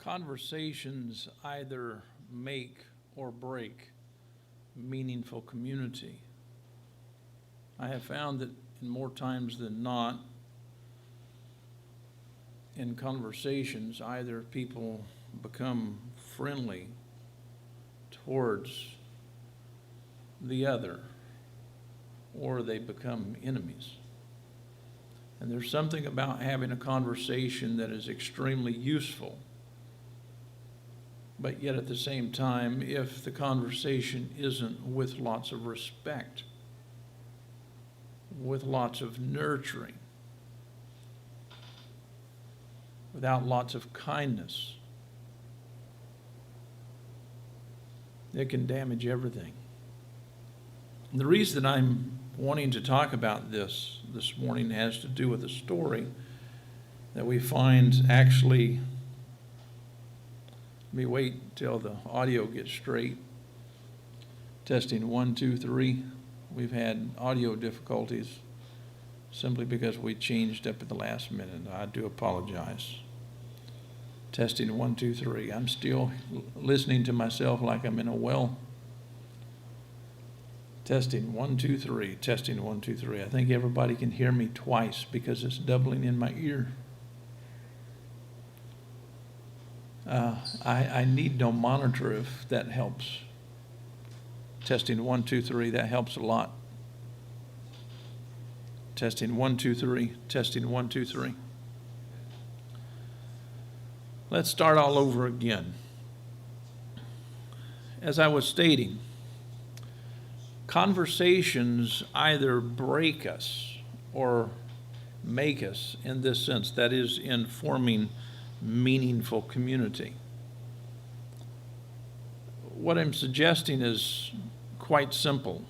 Conversations either make or break meaningful community. I have found that in more times than not, in conversations, either people become friendly towards the other, or they become enemies. And there's something about having a conversation that is extremely useful. But yet at the same time, if the conversation isn't with lots of respect, with lots of nurturing, without lots of kindness, it can damage everything. And the reason I'm wanting to talk about this morning has to do with a story that we find actually. Let me wait till the audio gets straight. Testing 1, 2, 3. We've had audio difficulties simply because we changed up at the last minute. I do apologize. Testing 1, 2, 3. I'm still listening to myself like I'm in a well. Testing 1, 2, 3. Testing 1, 2, 3. I think everybody can hear me twice because it's doubling in my ear. I need no monitor if that helps. Testing 1, 2, 3. That helps a lot. Testing 1, 2, 3. Testing 1, 2, 3. Let's start all over again. As I was stating, conversations either break us or make us in this sense, that is, in forming meaningful community. What I'm suggesting is quite simple.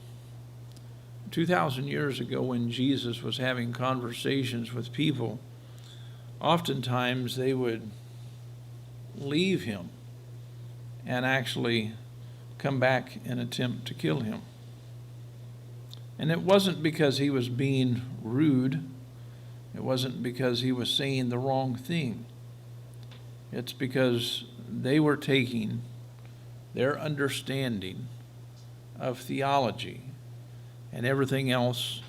2,000 years ago, when Jesus was having conversations with people, oftentimes they would leave him and actually come back and attempt to kill him. And it wasn't because he was being rude. It wasn't because he was saying the wrong thing. It's because they were taking their understanding of theology and everything else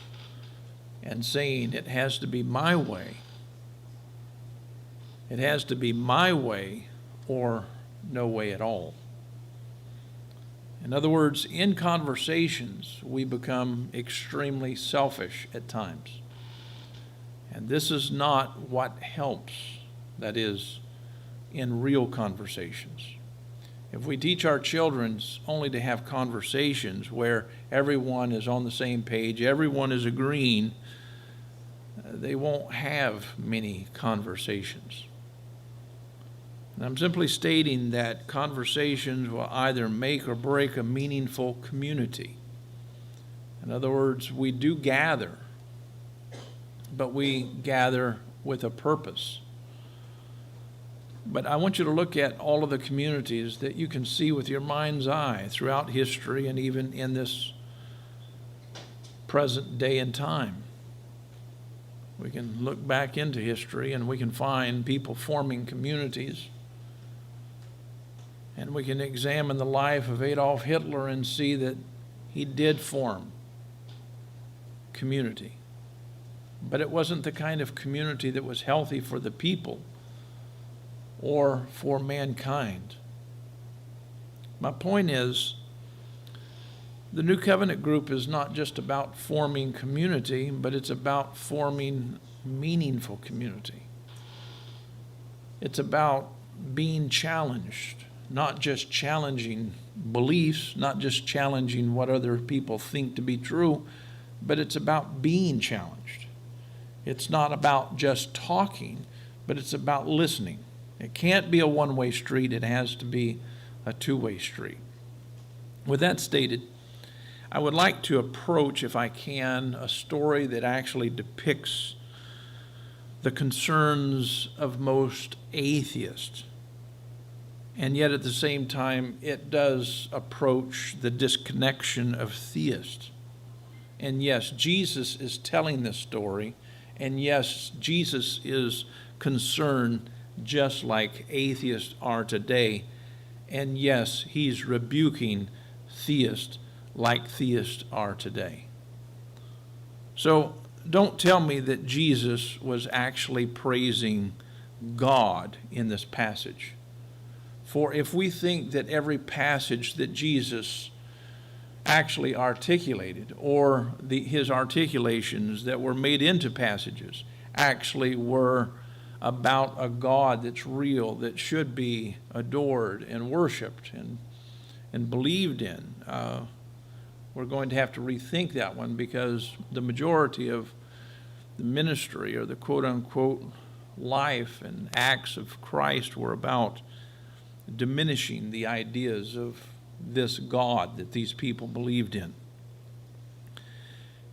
and saying it has to be my way. It has to be my way or no way at all. In other words, in conversations, we become extremely selfish at times. And this is not what helps, that is, in real conversations. If we teach our children only to have conversations where everyone is on the same page, everyone is agreeing, they won't have many conversations. And I'm simply stating that conversations will either make or break a meaningful community. In other words, we do gather, but we gather with a purpose. But I want you to look at all of the communities that you can see with your mind's eye throughout history and even in this present day and time. We can look back into history and we can find people forming communities. And we can examine the life of Adolf Hitler and see that he did form community. But it wasn't the kind of community that was healthy for the people or for mankind. My point is, the New Covenant group is not just about forming community, but it's about forming meaningful community. It's about being challenged, not just challenging beliefs, not just challenging what other people think to be true, but it's about being challenged. It's not about just talking, but it's about listening. It can't be a one-way street. It has to be a two-way street. With that stated, I would like to approach, if I can, a story that actually depicts the concerns of most atheists. And yet at the same time, it does approach the disconnection of theists. And yes, Jesus is telling this story. And yes, Jesus is concerned just like atheists are today. And yes, he's rebuking theists like theists are today. So don't tell me that Jesus was actually praising God in this passage. For if we think that every passage that Jesus actually articulated, or his articulations that were made into passages, actually were about a God that's real, that should be adored and worshiped and believed in, we're going to have to rethink that one, because the majority of the ministry, or the quote-unquote life and acts of Christ, were about diminishing the ideas of this God that these people believed in.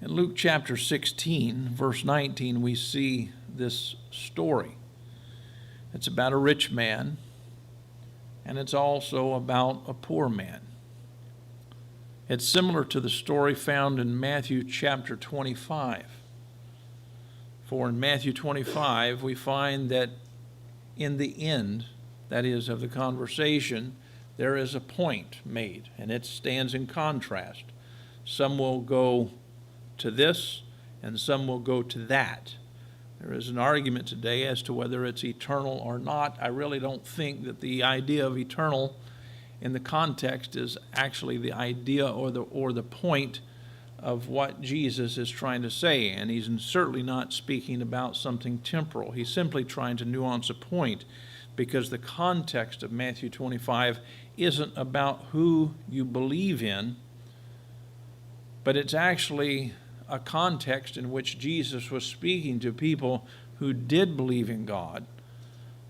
In Luke chapter 16, verse 19, we see this story. It's about a rich man, and it's also about a poor man. It's similar to the story found in Matthew chapter 25. For in Matthew 25, we find that in the end, that is, of the conversation, there is a point made, and it stands in contrast. Some will go to this, and some will go to that. There is an argument today as to whether it's eternal or not. I really don't think that the idea of eternal in the context is actually the idea or the point of what Jesus is trying to say. And he's certainly not speaking about something temporal. He's simply trying to nuance a point, because the context of Matthew 25 isn't about who you believe in, but it's actually a context in which Jesus was speaking to people who did believe in God,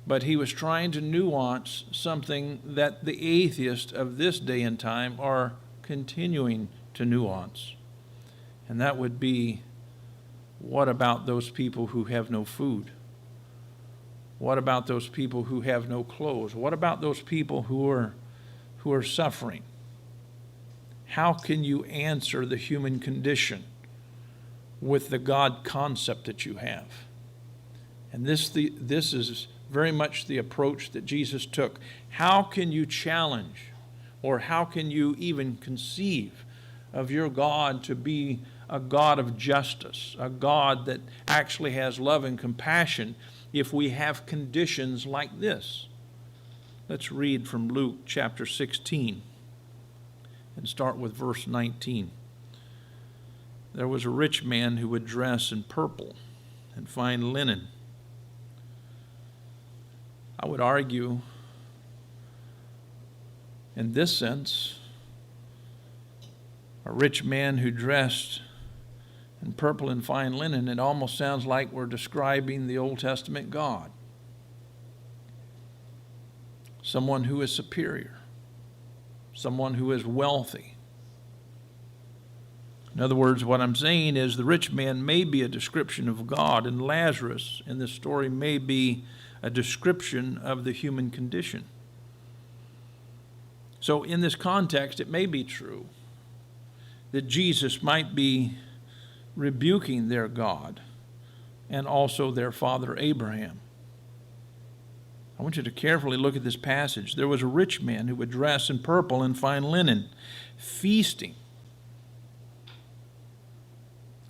but he was trying to nuance something that the atheists of this day and time are continuing to nuance. And that would be, what about those people who have no food? What about those people who have no clothes? What about those people who are suffering? How can you answer the human condition with the God concept that you have? And this is very much the approach that Jesus took. How can you challenge, or how can you even conceive of your God to be a God of justice, a God that actually has love and compassion, if we have conditions like this? Let's read from Luke chapter 16 and start with verse 19. There was a rich man who would dress in purple and fine linen. I would argue, in this sense, a rich man who dressed in purple and fine linen, it almost sounds like we're describing the Old Testament God. Someone who is superior, someone who is wealthy. In other words, what I'm saying is the rich man may be a description of God, and Lazarus in this story may be a description of the human condition. So in this context, it may be true that Jesus might be rebuking their God and also their father Abraham. I want you to carefully look at this passage. There was a rich man who would dress in purple and fine linen, feasting.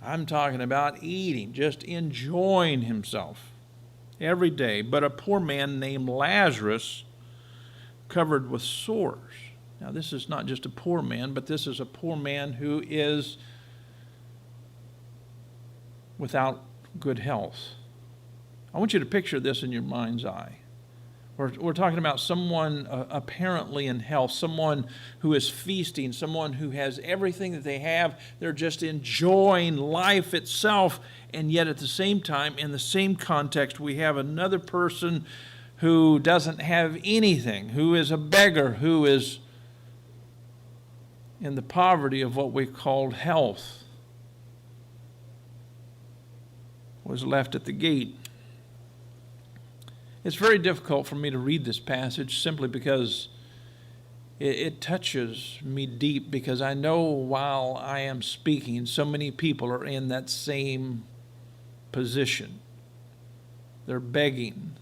I'm talking about eating, just enjoying himself every day. But a poor man named Lazarus, covered with sores. Now, this is not just a poor man, but this is a poor man who is without good health. I want you to picture this in your mind's eye. We're talking about someone apparently in health, someone who is feasting, someone who has everything that they have. They're just enjoying life itself. And yet at the same time, in the same context, we have another person who doesn't have anything, who is a beggar, who is in the poverty of what we called health, was left at the gate. It's very difficult for me to read this passage simply because it touches me deep, because I know while I am speaking, so many people are in that same position. They're begging.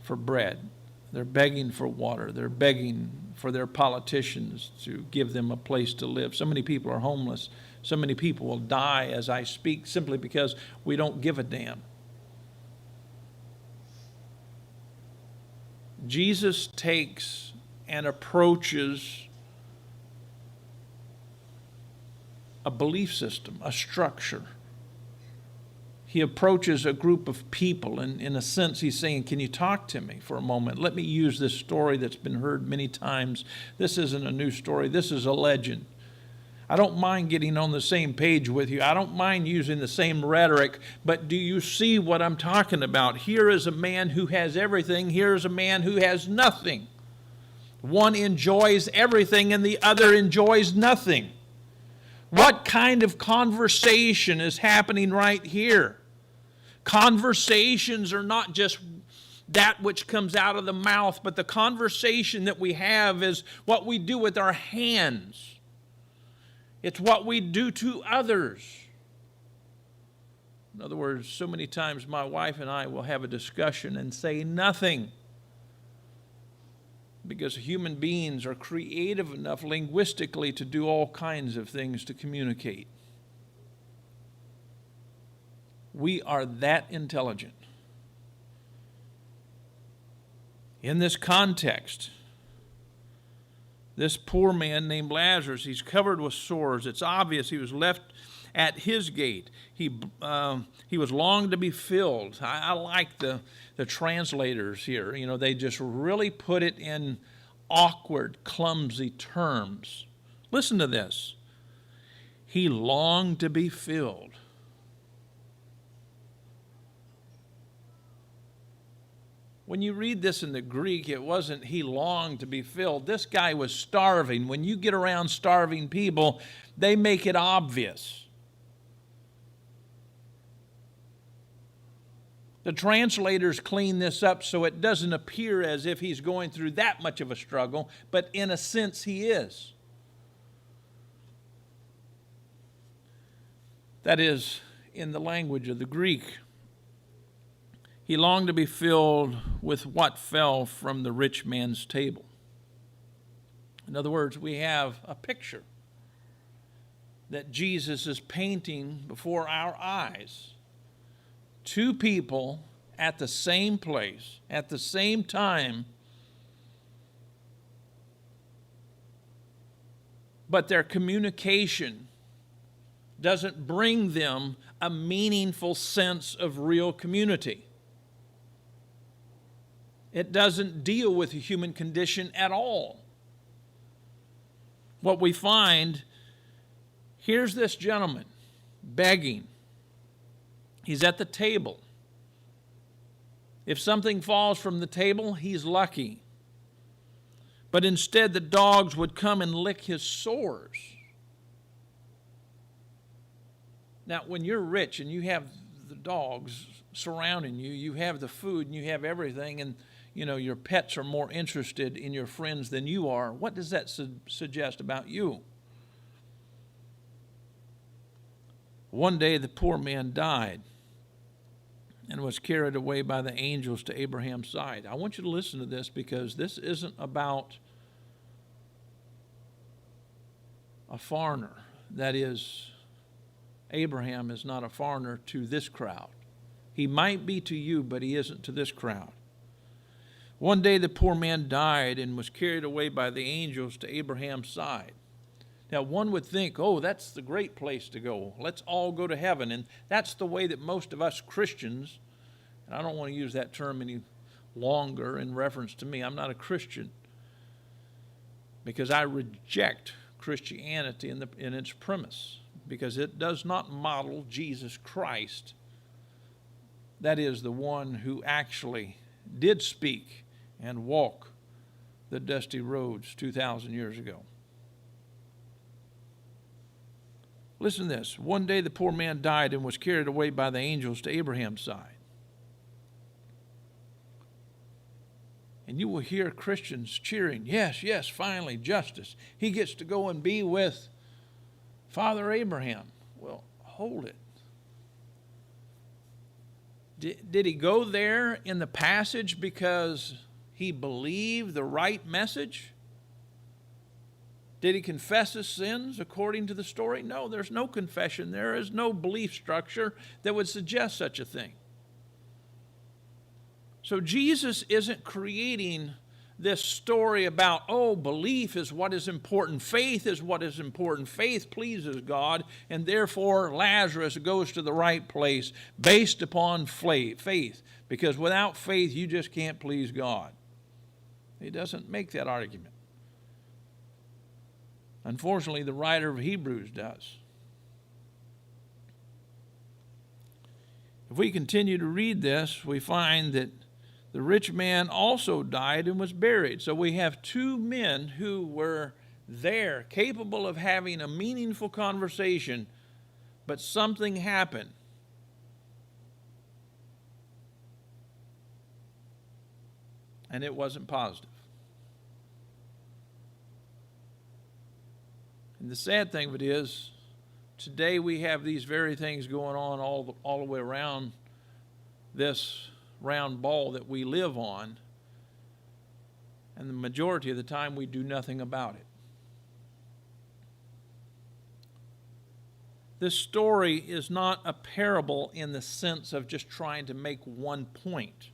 for bread. They're begging for water. They're begging for their politicians to give them a place to live. So many people are homeless. So many people will die as I speak simply because we don't give a damn. Jesus takes and approaches a belief system, a structure. He approaches a group of people, and in a sense he's saying, can you talk to me for a moment? Let me use this story that's been heard many times. This isn't a new story. This is a legend. I don't mind getting on the same page with you. I don't mind using the same rhetoric, but do you see what I'm talking about? Here is a man who has everything. Here is a man who has nothing. One enjoys everything and the other enjoys nothing. What kind of conversation is happening right here? Conversations are not just that which comes out of the mouth, but the conversation that we have is what we do with our hands. It's what we do to others. In other words, so many times my wife and I will have a discussion and say nothing, because human beings are creative enough linguistically to do all kinds of things to communicate. We are that intelligent. In this context, this poor man named Lazarus, he's covered with sores. It's obvious he was left at his gate. He was longed to be filled. I like the translators here. You know, they just really put it in awkward, clumsy terms. Listen to this. He longed to be filled. When you read this in the Greek, it wasn't he longed to be filled. This guy was starving. When you get around starving people, they make it obvious. The translators clean this up so it doesn't appear as if he's going through that much of a struggle, but in a sense he is. That is, in the language of the Greek. He longed to be filled with what fell from the rich man's table. In other words, we have a picture that Jesus is painting before our eyes. Two people at the same place, at the same time, but their communication doesn't bring them a meaningful sense of real community. It doesn't deal with the human condition at all. What we find, here's this gentleman begging. He's at the table. If something falls from the table, he's lucky. But instead, the dogs would come and lick his sores. Now, when you're rich and you have the dogs surrounding you, you have the food and you have everything, and you know, your pets are more interested in your friends than you are, what does that suggest about you? One day the poor man died and was carried away by the angels to Abraham's side. I want you to listen to this, because this isn't about a foreigner. That is, Abraham is not a foreigner to this crowd. He might be to you, but he isn't to this crowd. One day the poor man died and was carried away by the angels to Abraham's side. Now, one would think, oh, that's the great place to go. Let's all go to heaven. And that's the way that most of us Christians, and I don't want to use that term any longer in reference to me. I'm not a Christian, because I reject Christianity in its premise, because it does not model Jesus Christ. That is the one who actually did speak and walk the dusty roads 2,000 years ago. Listen to this. One day the poor man died and was carried away by the angels to Abraham's side. And you will hear Christians cheering, yes, yes, finally, justice. He gets to go and be with Father Abraham. Well, hold it. Did he go there in the passage because he believed the right message? Did he confess his sins according to the story? No, there's no confession. There is no belief structure that would suggest such a thing. So Jesus isn't creating this story about, oh, belief is what is important. Faith is what is important. Faith pleases God, and therefore Lazarus goes to the right place based upon faith. Because without faith, you just can't please God. He doesn't make that argument. Unfortunately, the writer of Hebrews does. If we continue to read this, we find that the rich man also died and was buried. So we have two men who were there, capable of having a meaningful conversation, but something happened. And it wasn't positive. And the sad thing of it is, today we have these very things going on all the way around this round ball that we live on, and the majority of the time we do nothing about it. This story is not a parable in the sense of just trying to make one point,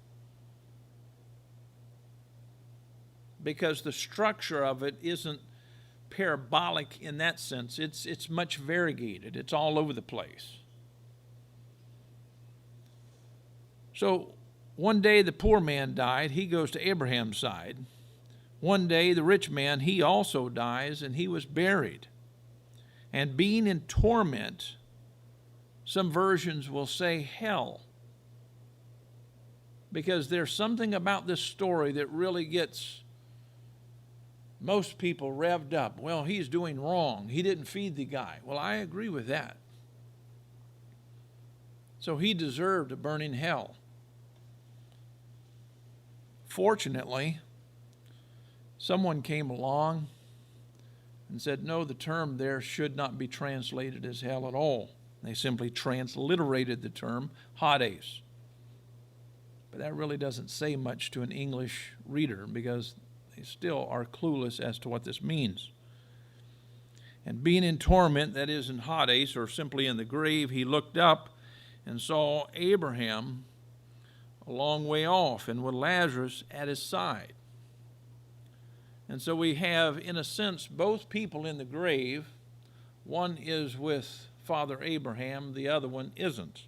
because the structure of it isn't parabolic in that sense. It's much variegated. It's all over the place. So one day the poor man died. He goes to Abraham's side. One day the rich man, he also dies, and he was buried. And being in torment, some versions will say hell, because there's something about this story that really gets most people revved up. Well, he's doing wrong. He didn't feed the guy. Well, I agree with that. So he deserved a burning hell. Fortunately, someone came along and said, no, the term there should not be translated as hell at all. They simply transliterated the term Hades. But that really doesn't say much to an English reader, because they still are clueless as to what this means. And being in torment, that is in Hades, or simply in the grave, he looked up and saw Abraham a long way off, and with Lazarus at his side. And so we have, in a sense, both people in the grave. One is with Father Abraham, the other one isn't.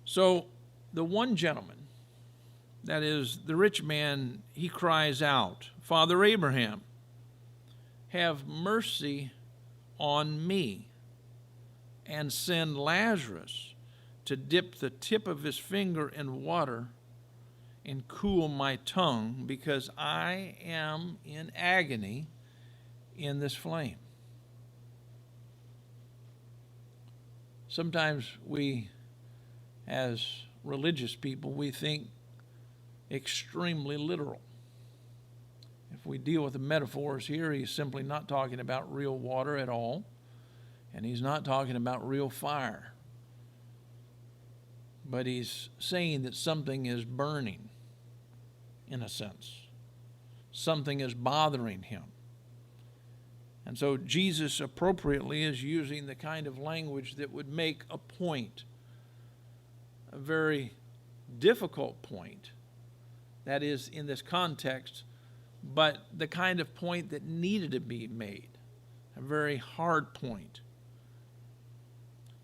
So the one gentleman, that is the rich man, he cries out, Father Abraham, have mercy on me, and send Lazarus to dip the tip of his finger in water and cool my tongue, because I am in agony in this flame. Sometimes we, as religious people, we think extremely literal. If we deal with the metaphors here, he's simply not talking about real water at all, and he's not talking about real fire. But he's saying that something is burning, in a sense. Something is bothering him. And so Jesus appropriately is using the kind of language that would make a point, a very difficult point, that is in this context, but the kind of point that needed to be made, a very hard point.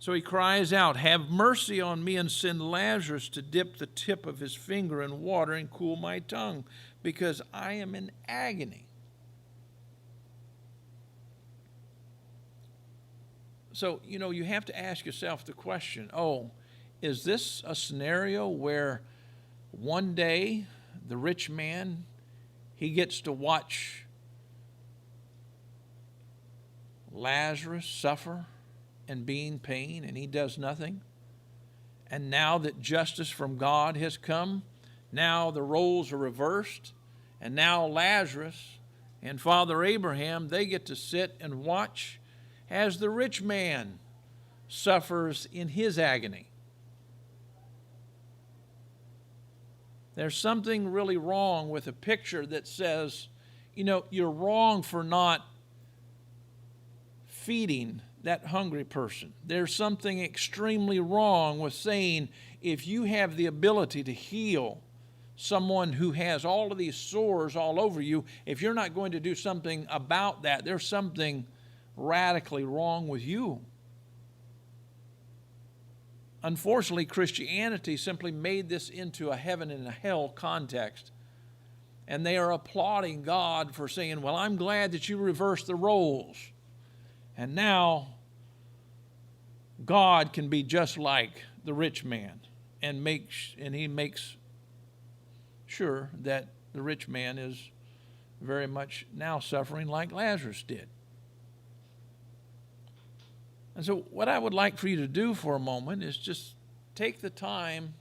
So he cries out, have mercy on me, and send Lazarus to dip the tip of his finger in water and cool my tongue, because I am in agony. So, you have to ask yourself the question, is this a scenario where one day the rich man, he gets to watch Lazarus suffer and be in pain, and he does nothing? And now that justice from God has come, now the roles are reversed, and now Lazarus and Father Abraham, they get to sit and watch as the rich man suffers in his agony. There's something really wrong with a picture that says, you're wrong for not feeding that hungry person. There's something extremely wrong with saying, if you have the ability to heal someone who has all of these sores all over you, if you're not going to do something about that, there's something radically wrong with you. Unfortunately, Christianity simply made this into a heaven and a hell context. And they are applauding God for saying, well, I'm glad that you reversed the roles. And now God can be just like the rich man, and he makes sure that the rich man is very much now suffering like Lazarus did. And so what I would like for you to do for a moment is just take the time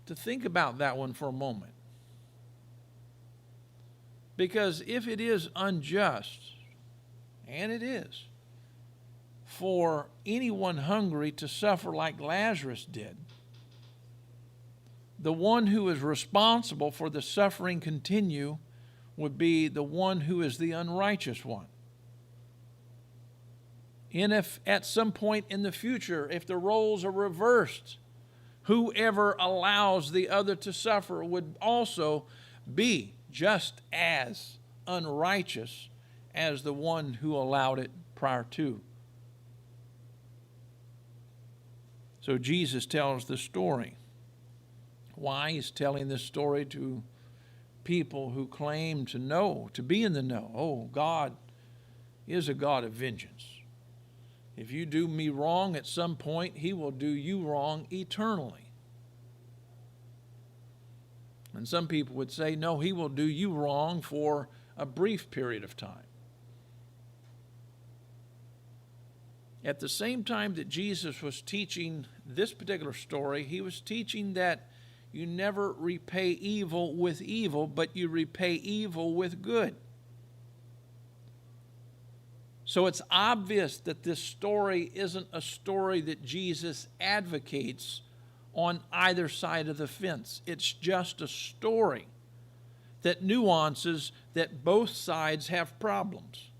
to think about that one for a moment. Because if it is unjust, and it is, for anyone hungry to suffer like Lazarus did, the one who is responsible for the suffering continue would be the one who is the unrighteous one. And if at some point in the future, if the roles are reversed, whoever allows the other to suffer would also be just as unrighteous as the one who allowed it prior to. So Jesus tells the story. Why? He's telling this story to people who claim to know, to be in the know. Oh, God is a God of vengeance. If you do me wrong at some point, he will do you wrong eternally. And some people would say, no, he will do you wrong for a brief period of time. At the same time that Jesus was teaching this particular story, he was teaching that you never repay evil with evil, but you repay evil with good. So it's obvious that this story isn't a story that Jesus advocates on either side of the fence. It's just a story that nuances that both sides have problems.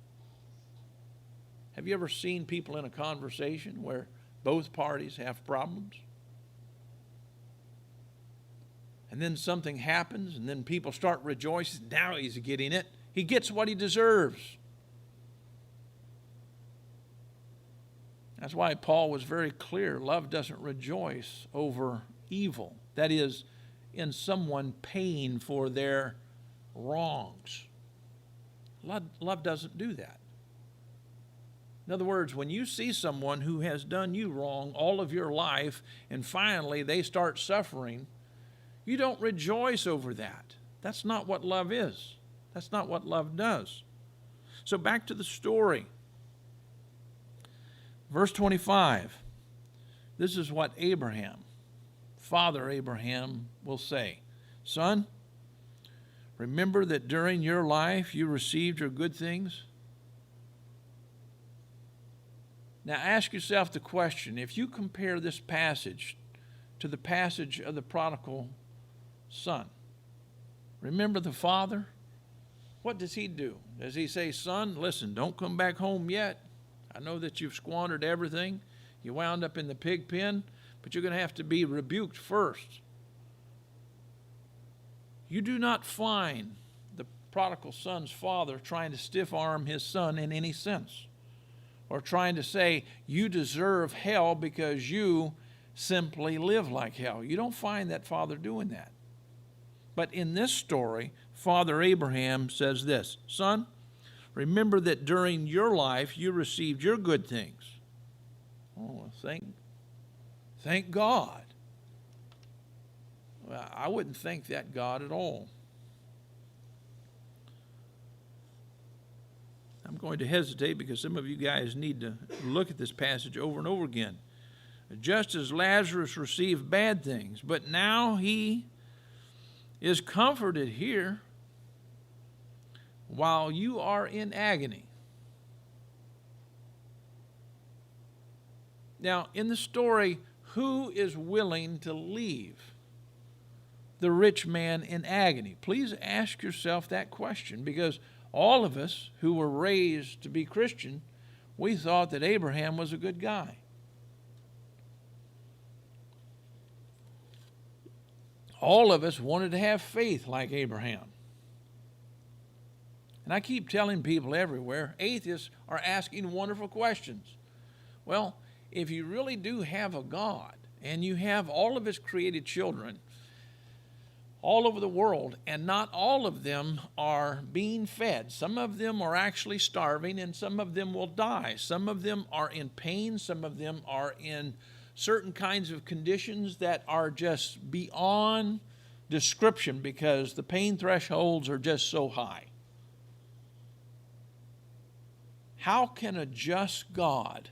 Have you ever seen people in a conversation where both parties have problems? And then something happens, and then people start rejoicing. Now he's getting it. He gets what he deserves. That's why Paul was very clear. Love doesn't rejoice over evil. That is, in someone paying for their wrongs. Love doesn't do that. In other words, when you see someone who has done you wrong all of your life, and finally they start suffering, you don't rejoice over that. That's not what love is. That's not what love does. So back to the story. Verse 25, this is what Abraham, Father Abraham, will say. Son, remember that during your life you received your good things. Now ask yourself the question, if you compare this passage to the passage of the prodigal son, remember the father? What does he do? Does he say, son, listen, don't come back home yet? I know that you've squandered everything. You wound up in the pig pen, but you're going to have to be rebuked first. You do not find the prodigal son's father trying to stiff-arm his son in any sense, or trying to say, you deserve hell because you simply live like hell. You don't find that father doing that. But in this story, Father Abraham says this, son, remember that during your life you received your good things. Oh, thank God. Well, I wouldn't thank that God at all. I'm going to hesitate because some of you guys need to look at this passage over and over again. Just as Lazarus received bad things, but now he is comforted here while you are in agony. Now, in the story, who is willing to leave the rich man in agony? Please ask yourself that question, because all of us who were raised to be Christian, we thought that Abraham was a good guy. All of us wanted to have faith like Abraham. And I keep telling people everywhere, atheists are asking wonderful questions. Well, if you really do have a God, and you have all of his created children all over the world, and not all of them are being fed. Some of them are actually starving, and some of them will die. Some of them are in pain. Some of them are in certain kinds of conditions that are just beyond description because the pain thresholds are just so high. How can a just God,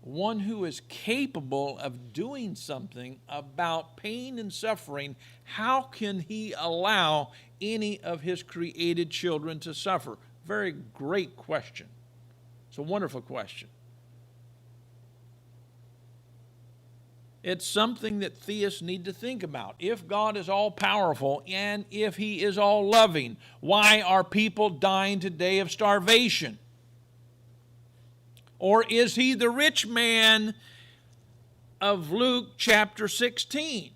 one who is capable of doing something about pain and suffering, how can he allow any of his created children to suffer? Very great question. It's a wonderful question. It's something that theists need to think about. If God is all powerful and if he is all loving, why are people dying today of starvation? Or is he the rich man of Luke chapter 16?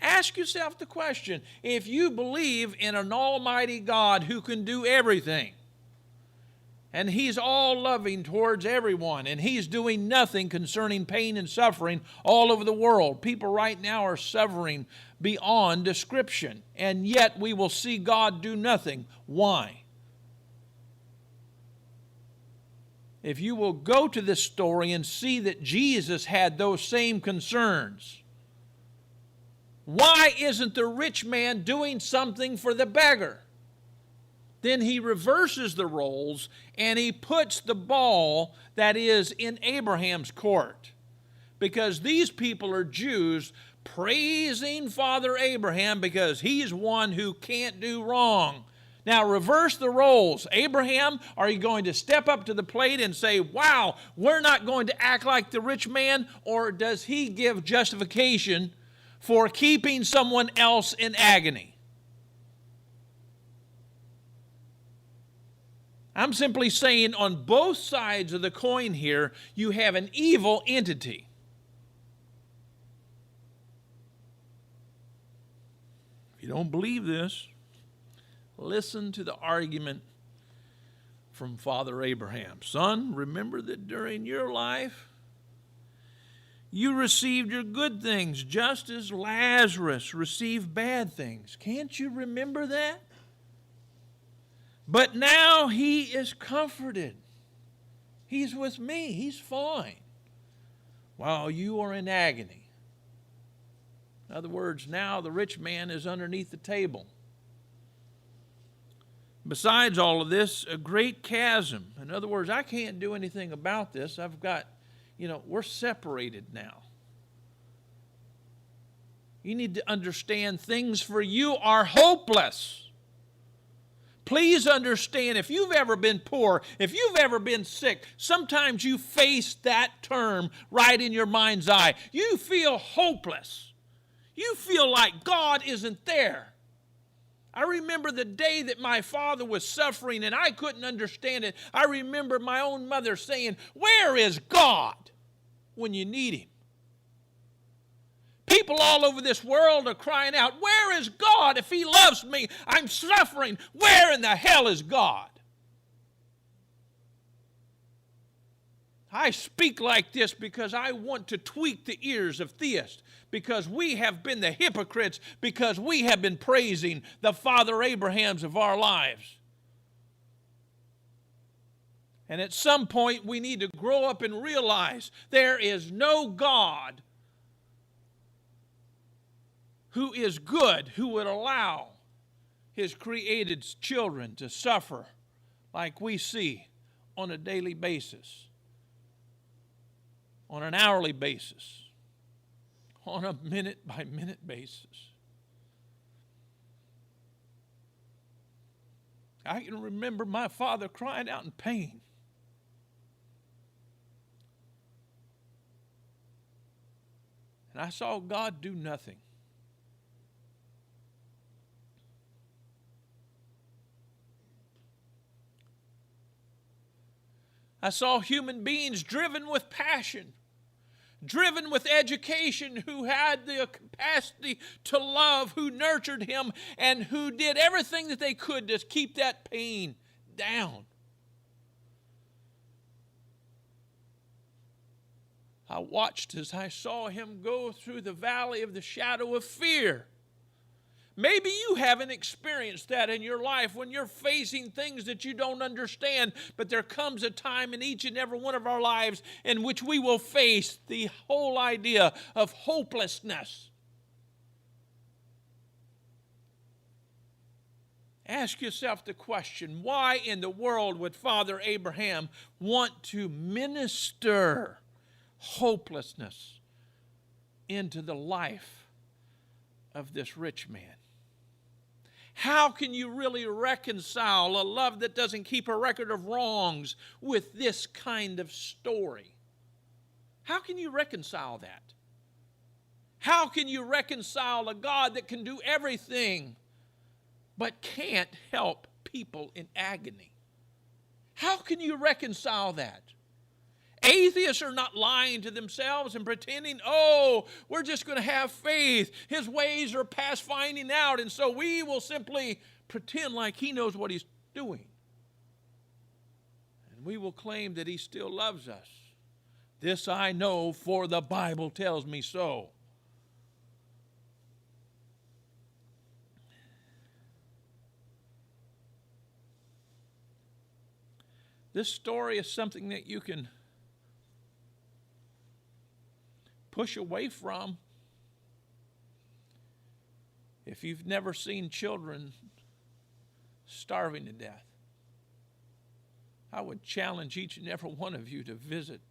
Ask yourself the question, if you believe in an almighty God who can do everything, and he's all loving towards everyone, and he's doing nothing concerning pain and suffering all over the world. People right now are suffering beyond description, and yet we will see God do nothing. Why? If you will go to this story and see that Jesus had those same concerns, why isn't the rich man doing something for the beggar? Then he reverses the roles and he puts the ball that is in Abraham's court. Because these people are Jews praising Father Abraham because he's one who can't do wrong. Now reverse the roles. Abraham, are you going to step up to the plate and say, wow, we're not going to act like the rich man? Or does he give justification for keeping someone else in agony? I'm simply saying on both sides of the coin here, you have an evil entity. If you don't believe this, listen to the argument from Father Abraham. Son, remember that during your life, you received your good things just as Lazarus received bad things. Can't you remember that? But now he is comforted. He's with me. He's fine. While you are in agony. In other words, now the rich man is underneath the table. Besides all of this, a great chasm. In other words, I can't do anything about this. We're separated now. You need to understand things for you are hopeless. Please understand, if you've ever been poor, if you've ever been sick, sometimes you face that term right in your mind's eye. You feel hopeless. You feel like God isn't there. I remember the day that my father was suffering and I couldn't understand it. I remember my own mother saying, "Where is God when you need him?" People all over this world are crying out, "Where is God if he loves me? I'm suffering. Where in the hell is God?" I speak like this because I want to tweak the ears of theists, because we have been the hypocrites, because we have been praising the Father Abrahams of our lives. And at some point we need to grow up and realize there is no God who is good, who would allow his created children to suffer like we see on a daily basis, on an hourly basis, on a minute-by-minute basis. I can remember my father crying out in pain. And I saw God do nothing. I saw human beings driven with passion, driven with education, who had the capacity to love, who nurtured him, and who did everything that they could to keep that pain down. I watched as I saw him go through the valley of the shadow of fear. Maybe you haven't experienced that in your life when you're facing things that you don't understand, but there comes a time in each and every one of our lives in which we will face the whole idea of hopelessness. Ask yourself the question, why in the world would Father Abraham want to minister hopelessness into the life of this rich man? How can you really reconcile a love that doesn't keep a record of wrongs with this kind of story? How can you reconcile that? How can you reconcile a God that can do everything but can't help people in agony? How can you reconcile that? Atheists are not lying to themselves and pretending, oh, we're just going to have faith. His ways are past finding out, and so we will simply pretend like he knows what he's doing. And we will claim that he still loves us. This I know, for the Bible tells me so. This story is something that you can push away from if you've never seen children starving to death. I would challenge each and every one of you to visit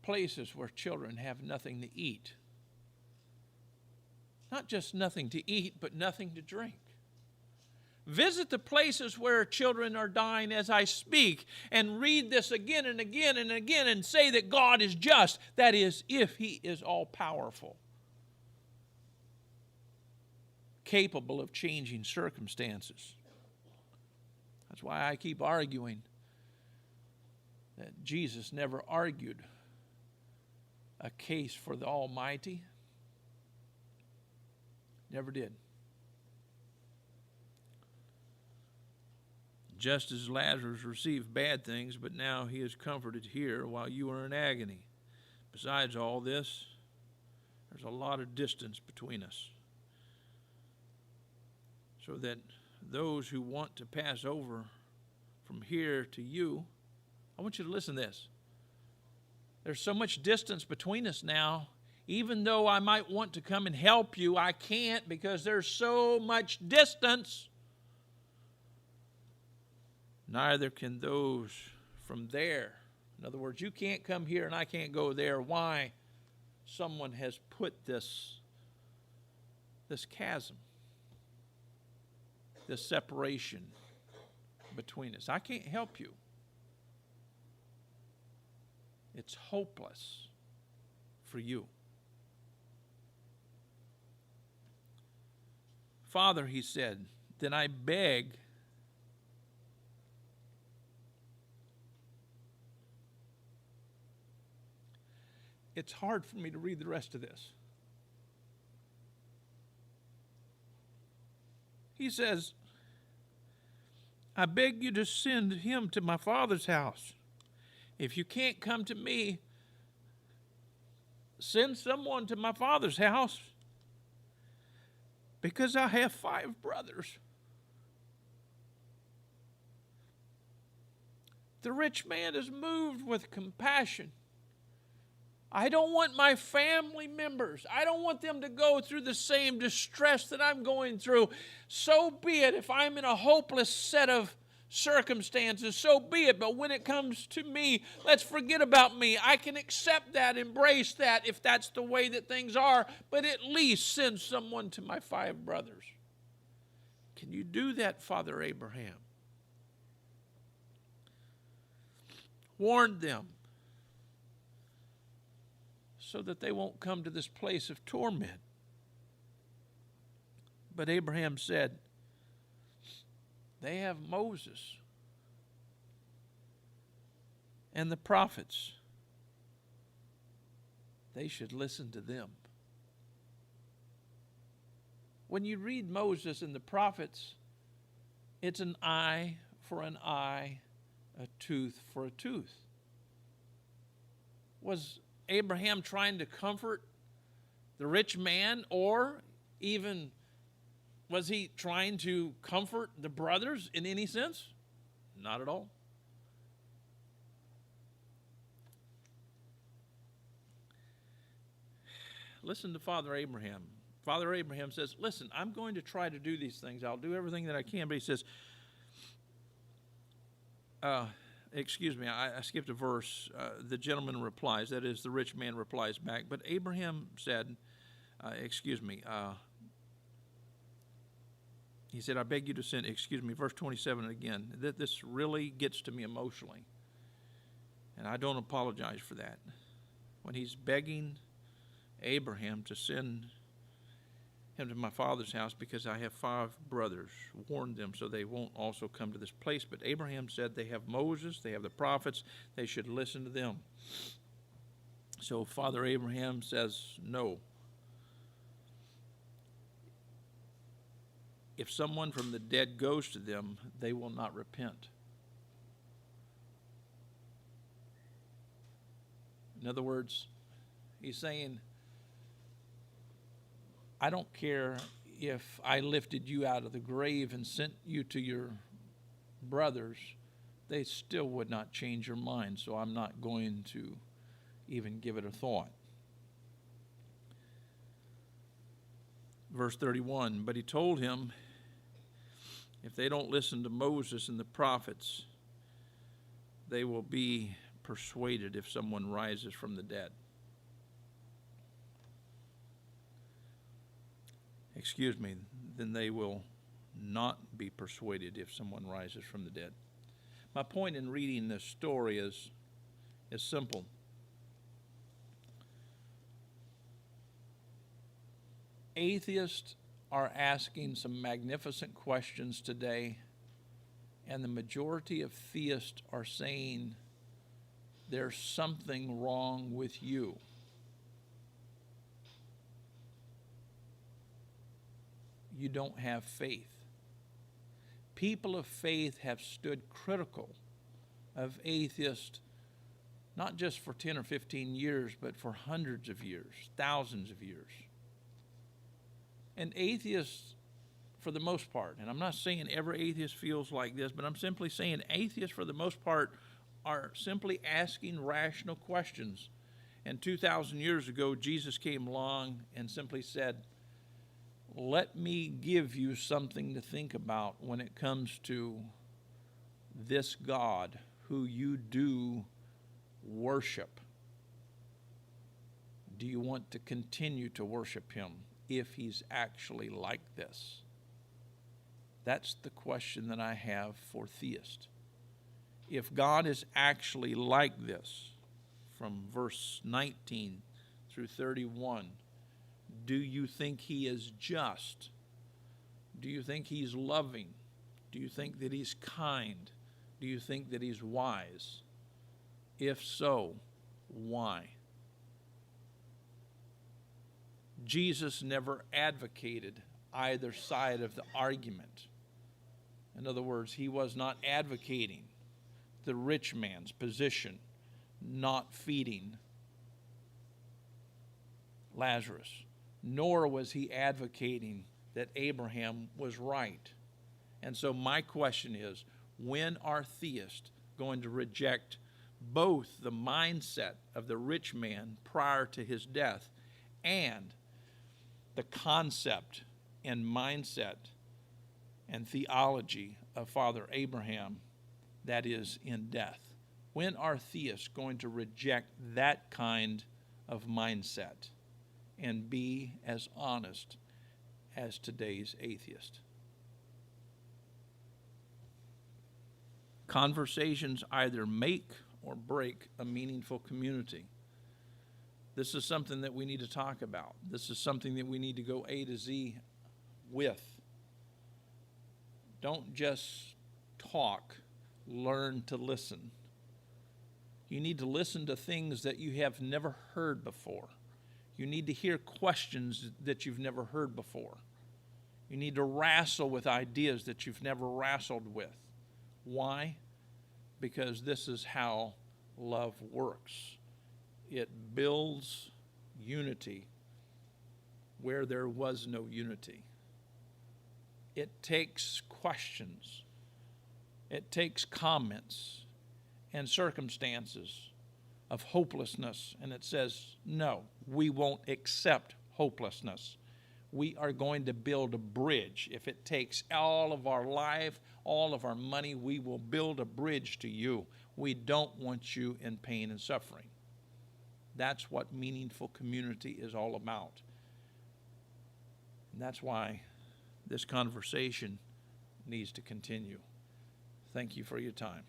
places where children have nothing to eat. Not just nothing to eat, but nothing to drink. Visit the places where children are dying as I speak and read this again and again and again and say that God is just. That is, if he is all-powerful, capable of changing circumstances. That's why I keep arguing that Jesus never argued a case for the Almighty. Never did. Just as Lazarus received bad things, but now he is comforted here while you are in agony. Besides all this, there's a lot of distance between us. So that those who want to pass over from here to you, I want you to listen to this. There's so much distance between us now. Even though I might want to come and help you, I can't because there's so much distance. Neither can those from there. In other words, you can't come here and I can't go there. Why? Someone has put this chasm, this separation between us. I can't help you. It's hopeless for you. Father, he said, then I beg it's hard for me to read the rest of this. He says, I beg you to send him to my Father's house. If you can't come to me, send someone to my Father's house, because I have 5 brothers. The rich man is moved with compassion. I don't want my family members, I don't want them to go through the same distress that I'm going through. So be it. If I'm in a hopeless set of circumstances, so be it. But when it comes to me, let's forget about me. I can accept that, embrace that if that's the way that things are, but at least send someone to my 5 brothers. Can you do that, Father Abraham? Warn them so that they won't come to this place of torment. But Abraham said, they have Moses and the prophets. They should listen to them. When you read Moses and the prophets, it's an eye for an eye, a tooth for a tooth. Was Abraham trying to comfort the rich man, or even was he trying to comfort the brothers in any sense? Not at all. Listen to Father Abraham. Father Abraham says, listen, I'm going to try to do these things. I'll do everything that I can. But he says, excuse me, I skipped a verse. The gentleman replies, that is, the rich man replies back. But Abraham said, he said, I beg you to send, verse 27 again. This really gets to me emotionally. And I don't apologize for that. When he's begging Abraham to send him to my father's house because I have 5 brothers. Warn them so they won't also come to this place. But Abraham said they have Moses, they have the prophets, they should listen to them. So Father Abraham says no. If someone from the dead goes to them, they will not repent. In other words, he's saying, I don't care if I lifted you out of the grave and sent you to your brothers, they still would not change your mind, so I'm not going to even give it a thought. Verse 31, but he told him, if they don't listen to Moses and the prophets, they will be persuaded if someone rises from the dead. Then they will not be persuaded if someone rises from the dead. My point in reading this story is simple. Atheists are asking some magnificent questions today, and the majority of theists are saying there's something wrong with you. You don't have faith. People of faith have stood critical of atheists, not just for 10 or 15 years, but for hundreds of years, thousands of years. And atheists, for the most part, and I'm not saying every atheist feels like this, but I'm simply saying atheists, for the most part, are simply asking rational questions. And 2,000 years ago, Jesus came along and simply said, let me give you something to think about when it comes to this God who you do worship. Do you want to continue to worship him if he's actually like this? That's the question that I have for theists. If God is actually like this, from verse 19 through 31, do you think he is just? Do you think he's loving? Do you think that he's kind? Do you think that he's wise? If so, why? Jesus never advocated either side of the argument. In other words, he was not advocating the rich man's position, not feeding Lazarus, nor was he advocating that Abraham was right. And so my question is, when are theists going to reject both the mindset of the rich man prior to his death and the concept and mindset and theology of Father Abraham that is in death? When are theists going to reject that kind of mindset and be as honest as today's atheist? Conversations either make or break a meaningful community. This is something that we need to talk about. This is something that we need to go A to Z with. Don't just talk, learn to listen. You need to listen to things that you have never heard before. You need to hear questions that you've never heard before. You need to wrestle with ideas that you've never wrestled with. Why? Because this is how love works. It builds unity where there was no unity. It takes questions. It takes comments and circumstances of hopelessness, and it says, no, we won't accept hopelessness. We are going to build a bridge. If it takes all of our life, all of our money, we will build a bridge to you. We don't want you in pain and suffering. That's what meaningful community is all about. And that's why this conversation needs to continue. Thank you for your time.